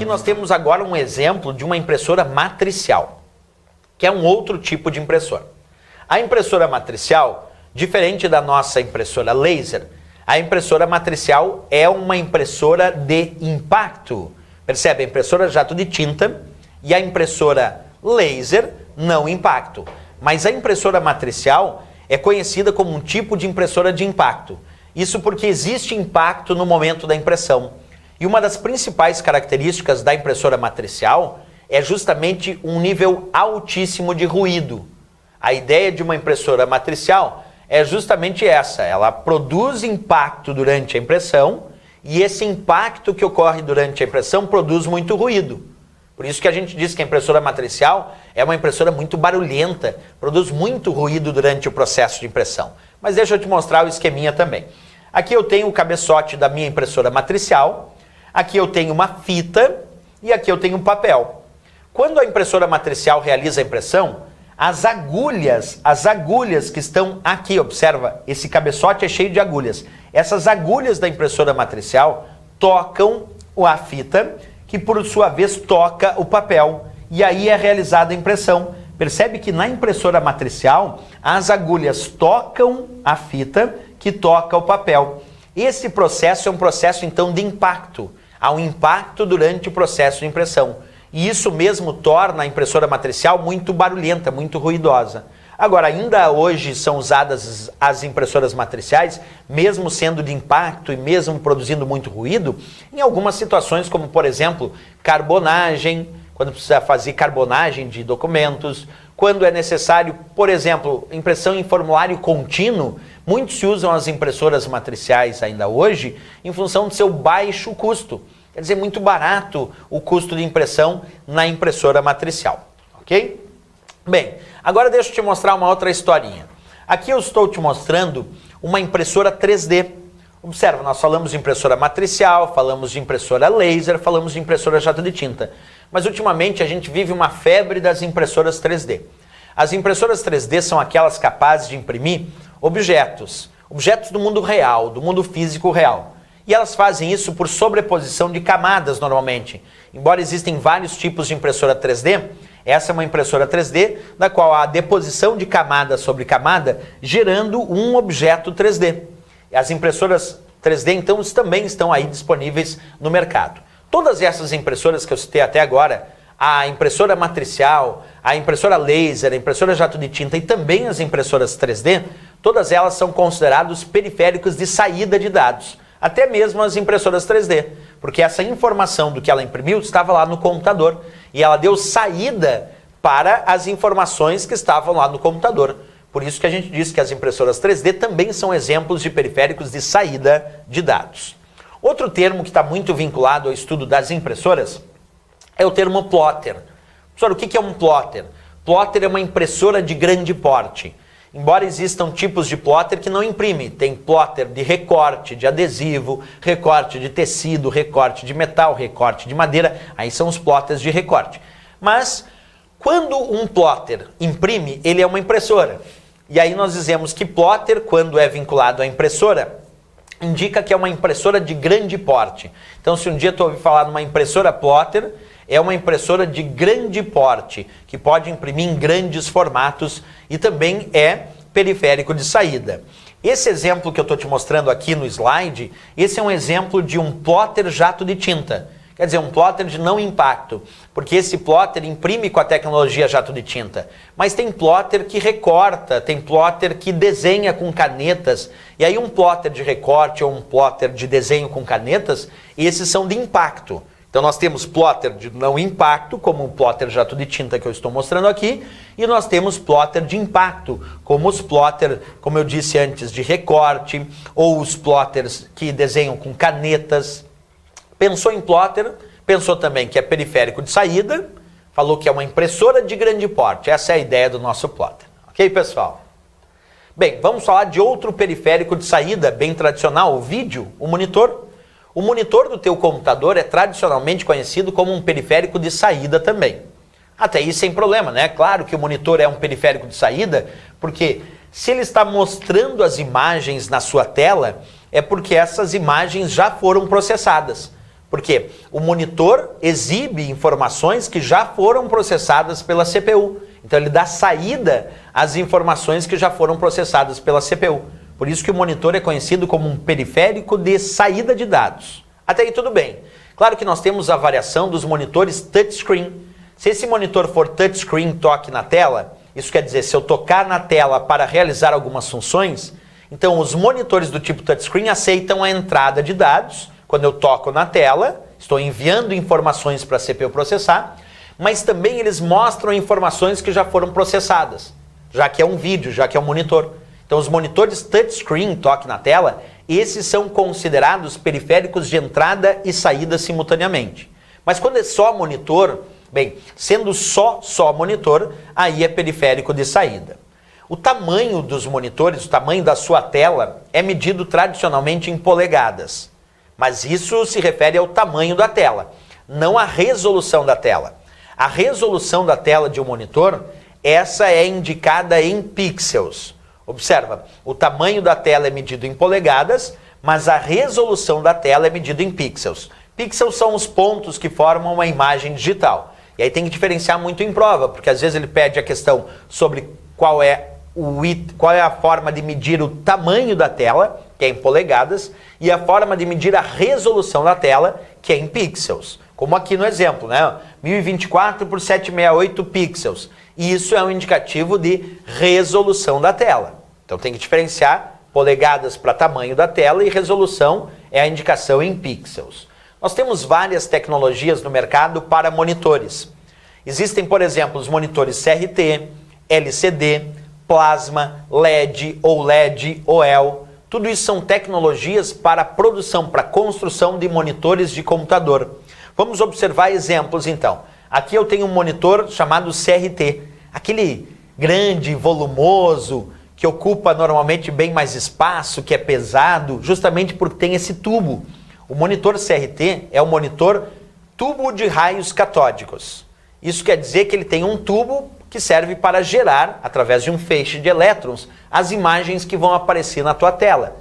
aqui nós temos agora um exemplo de uma impressora matricial, que é um outro tipo de impressora. A impressora matricial, diferente da nossa impressora laser, a impressora matricial é uma impressora de impacto. Percebe? A impressora jato de tinta e a impressora laser não impacto. Mas a impressora matricial é conhecida como um tipo de impressora de impacto. Isso porque existe impacto no momento da impressão. E uma das principais características da impressora matricial é justamente um nível altíssimo de ruído. A ideia de uma impressora matricial é justamente essa. Ela produz impacto durante a impressão e esse impacto que ocorre durante a impressão produz muito ruído. Por isso que a gente diz que a impressora matricial é uma impressora muito barulhenta, produz muito ruído durante o processo de impressão. Mas deixa eu te mostrar o esqueminha também. Aqui eu tenho o cabeçote da minha impressora matricial, aqui eu tenho uma fita e aqui eu tenho um papel. Quando a impressora matricial realiza a impressão, as agulhas que estão aqui, observa, esse cabeçote é cheio de agulhas. Essas agulhas da impressora matricial tocam a fita, que por sua vez toca o papel. E aí é realizada a impressão. Percebe que na impressora matricial, as agulhas tocam a fita, que toca o papel. Esse processo é um processo então de impacto. Há um impacto durante o processo de impressão. E isso mesmo torna a impressora matricial muito barulhenta, muito ruidosa. Agora, ainda hoje são usadas as impressoras matriciais, mesmo sendo de impacto e mesmo produzindo muito ruído, em algumas situações como, por exemplo, carbonagem, quando precisa fazer carbonagem de documentos, quando é necessário, por exemplo, impressão em formulário contínuo. Muitos se usam as impressoras matriciais ainda hoje em função do seu baixo custo. Quer dizer, muito barato o custo de impressão na impressora matricial, ok? Bem, agora deixa eu te mostrar uma outra historinha. Aqui eu estou te mostrando uma impressora 3D. Observa, nós falamos de impressora matricial, falamos de impressora laser, falamos de impressora jato de tinta. Mas ultimamente a gente vive uma febre das impressoras 3D. As impressoras 3D são aquelas capazes de imprimir objetos do mundo real, do mundo físico real. E elas fazem isso por sobreposição de camadas normalmente. Embora existem vários tipos de impressora 3D, essa é uma impressora 3D, da qual há a deposição de camada sobre camada, gerando um objeto 3D. As impressoras 3D, então, também estão aí disponíveis no mercado. Todas essas impressoras que eu citei até agora, a impressora matricial, a impressora laser, a impressora jato de tinta e também as impressoras 3D, todas elas são considerados periféricos de saída de dados. Até mesmo as impressoras 3D, porque essa informação do que ela imprimiu estava lá no computador e ela deu saída para as informações que estavam lá no computador. Por isso que a gente diz que as impressoras 3D também são exemplos de periféricos de saída de dados. Outro termo que está muito vinculado ao estudo das impressoras é o termo plotter. Professor, o que é um plotter? Plotter é uma impressora de grande porte. Embora existam tipos de plotter que não imprimem. Tem plotter de recorte, de adesivo, recorte de tecido, recorte de metal, recorte de madeira. Aí são os plotters de recorte. Mas quando um plotter imprime, ele é uma impressora. E aí nós dizemos que plotter, quando é vinculado à impressora, indica que é uma impressora de grande porte. Então, se um dia tu ouvir falar numa impressora plotter, é uma impressora de grande porte, que pode imprimir em grandes formatos e também é periférico de saída. Esse exemplo que eu estou te mostrando aqui no slide, esse é um exemplo de um plotter jato de tinta. Quer dizer, um plotter de não impacto, porque esse plotter imprime com a tecnologia jato de tinta. Mas tem plotter que recorta, tem plotter que desenha com canetas. E aí um plotter de recorte ou um plotter de desenho com canetas, esses são de impacto. Então nós temos plotter de não impacto, como o plotter jato de tinta que eu estou mostrando aqui, e nós temos plotter de impacto, como os plotter, como eu disse antes, de recorte, ou os plotters que desenham com canetas. Pensou em plotter, pensou também que é periférico de saída, falou que é uma impressora de grande porte. Essa é a ideia do nosso plotter. Ok, pessoal? Bem, vamos falar de outro periférico de saída bem tradicional, o vídeo, o monitor. O monitor do teu computador é tradicionalmente conhecido como um periférico de saída também. Até aí sem problema, né? Claro que o monitor é um periférico de saída, porque se ele está mostrando as imagens na sua tela, é porque essas imagens já foram processadas. Porque o monitor exibe informações que já foram processadas pela CPU. Então ele dá saída às informações que já foram processadas pela CPU. Por isso que o monitor é conhecido como um periférico de saída de dados. Até aí tudo bem. Claro que nós temos a variação dos monitores touchscreen. Se esse monitor for touchscreen, toque na tela, isso quer dizer, se eu tocar na tela para realizar algumas funções, então os monitores do tipo touchscreen aceitam a entrada de dados. Quando eu toco na tela, estou enviando informações para a CPU processar, mas também eles mostram informações que já foram processadas, já que é um vídeo, já que é um monitor. Então os monitores touchscreen, toque na tela, esses são considerados periféricos de entrada e saída simultaneamente. Mas quando é só monitor, bem, sendo só monitor, aí é periférico de saída. O tamanho dos monitores, o tamanho da sua tela, é medido tradicionalmente em polegadas. Mas isso se refere ao tamanho da tela, não à resolução da tela. A resolução da tela de um monitor, essa é indicada em pixels. Observa, o tamanho da tela é medido em polegadas, mas a resolução da tela é medida em pixels. Pixels são os pontos que formam uma imagem digital. E aí tem que diferenciar muito em prova, porque às vezes ele pede a questão sobre qual é a forma de medir o tamanho da tela, que é em polegadas, e a forma de medir a resolução da tela, que é em pixels. Como aqui no exemplo, né? 1024 por 768 pixels. E isso é um indicativo de resolução da tela. Então tem que diferenciar polegadas para tamanho da tela e resolução é a indicação em pixels. Nós temos várias tecnologias no mercado para monitores. Existem, por exemplo, os monitores CRT, LCD, plasma, LED, OLED, OL. Tudo isso são tecnologias para produção, para construção de monitores de computador. Vamos observar exemplos então. Aqui eu tenho um monitor chamado CRT, aquele grande, volumoso, que ocupa normalmente bem mais espaço, que é pesado, justamente porque tem esse tubo. O monitor CRT é o monitor tubo de raios catódicos. Isso quer dizer que ele tem um tubo que serve para gerar, através de um feixe de elétrons, as imagens que vão aparecer na tua tela.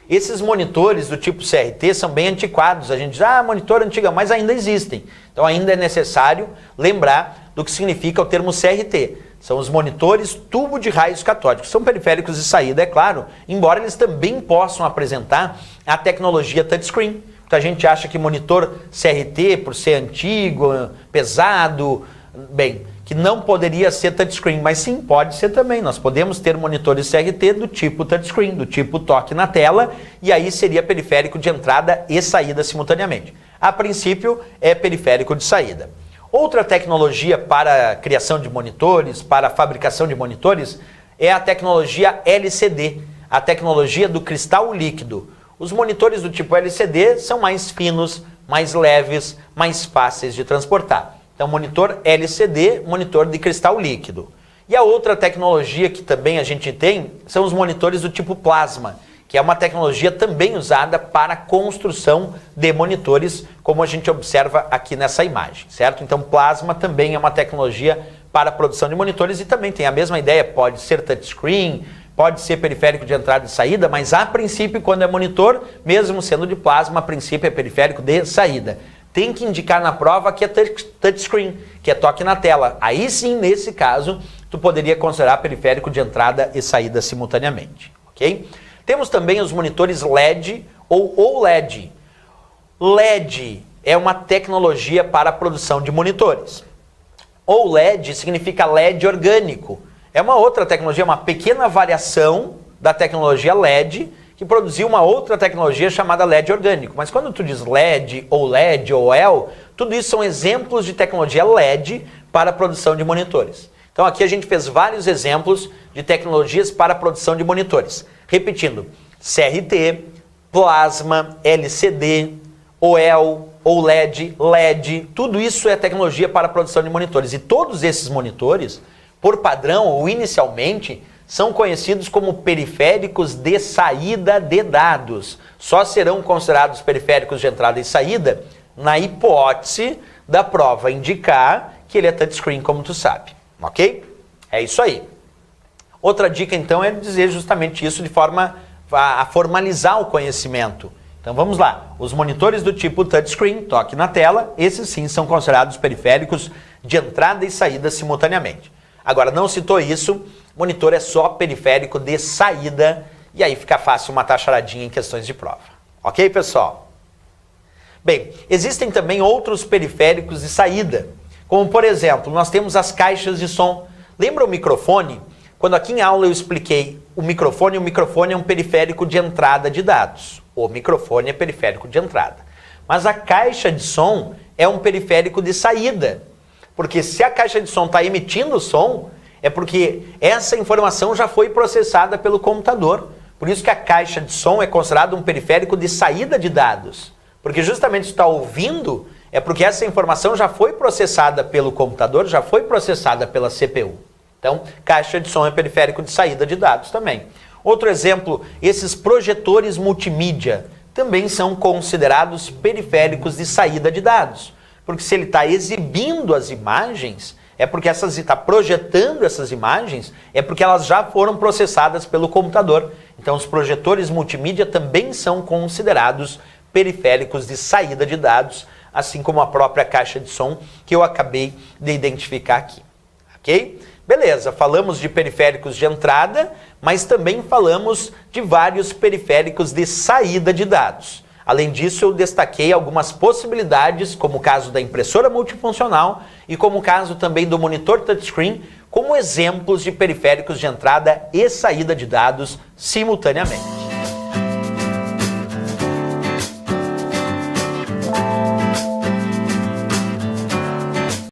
Esses monitores do tipo CRT são bem antiquados. A gente diz, monitor antiga, mas ainda existem. Então ainda é necessário lembrar do que significa o termo CRT. São os monitores tubo de raios catódicos. São periféricos de saída, é claro, embora eles também possam apresentar a tecnologia touchscreen. Muita gente acha que monitor CRT, por ser antigo, pesado, bem, que não poderia ser touchscreen, mas sim, pode ser também. Nós podemos ter monitores CRT do tipo touchscreen, do tipo toque na tela, e aí seria periférico de entrada e saída simultaneamente. A princípio, é periférico de saída. Outra tecnologia para a criação de monitores, para a fabricação de monitores, é a tecnologia LCD, a tecnologia do cristal líquido. Os monitores do tipo LCD são mais finos, mais leves, mais fáceis de transportar. Então, monitor LCD, monitor de cristal líquido. E a outra tecnologia que também a gente tem são os monitores do tipo plasma, que é uma tecnologia também usada para a construção de monitores, como a gente observa aqui nessa imagem, certo? Então, plasma também é uma tecnologia para a produção de monitores e também tem a mesma ideia, pode ser touchscreen, pode ser periférico de entrada e saída, mas a princípio, quando é monitor, mesmo sendo de plasma, a princípio é periférico de saída. Tem que indicar na prova que é touchscreen, que é toque na tela. Aí sim, nesse caso, tu poderia considerar periférico de entrada e saída simultaneamente, ok? Temos também os monitores LED ou OLED. LED é uma tecnologia para a produção de monitores. OLED significa LED orgânico. É uma outra tecnologia, uma pequena variação da tecnologia LED, que produziu uma outra tecnologia chamada LED orgânico. Mas quando tu diz LED, OLED, OL, tudo isso são exemplos de tecnologia LED para a produção de monitores. Então aqui a gente fez vários exemplos de tecnologias para a produção de monitores. Repetindo, CRT, plasma, LCD, OL, OLED, LED, tudo isso é tecnologia para a produção de monitores. E todos esses monitores, por padrão ou inicialmente, são conhecidos como periféricos de saída de dados. Só serão considerados periféricos de entrada e saída na hipótese da prova indicar que ele é touchscreen, como tu sabe. Ok? É isso aí. Outra dica, então, é dizer justamente isso de forma a formalizar o conhecimento. Então vamos lá, os monitores do tipo touchscreen, toque na tela, esses sim são considerados periféricos de entrada e saída simultaneamente. Agora, não citou isso, monitor é só periférico de saída, e aí fica fácil matar charadinha em questões de prova. Ok, pessoal? Bem, existem também outros periféricos de saída, como por exemplo, nós temos as caixas de som. Lembra o microfone? Quando aqui em aula eu expliquei o microfone é um periférico de entrada de dados. O microfone é periférico de entrada. Mas a caixa de som é um periférico de saída. Porque se a caixa de som está emitindo som, é porque essa informação já foi processada pelo computador. Por isso que a caixa de som é considerada um periférico de saída de dados. Porque justamente se está ouvindo, é porque essa informação já foi processada pelo computador, já foi processada pela CPU. Então, caixa de som é periférico de saída de dados também. Outro exemplo, esses projetores multimídia também são considerados periféricos de saída de dados. Porque se ele está exibindo as imagens, é porque está projetando essas imagens, é porque elas já foram processadas pelo computador. Então, os projetores multimídia também são considerados periféricos de saída de dados, assim como a própria caixa de som que eu acabei de identificar aqui. Ok? Beleza, falamos de periféricos de entrada, mas também falamos de vários periféricos de saída de dados. Além disso, eu destaquei algumas possibilidades, como o caso da impressora multifuncional e como o caso também do monitor touchscreen, como exemplos de periféricos de entrada e saída de dados simultaneamente.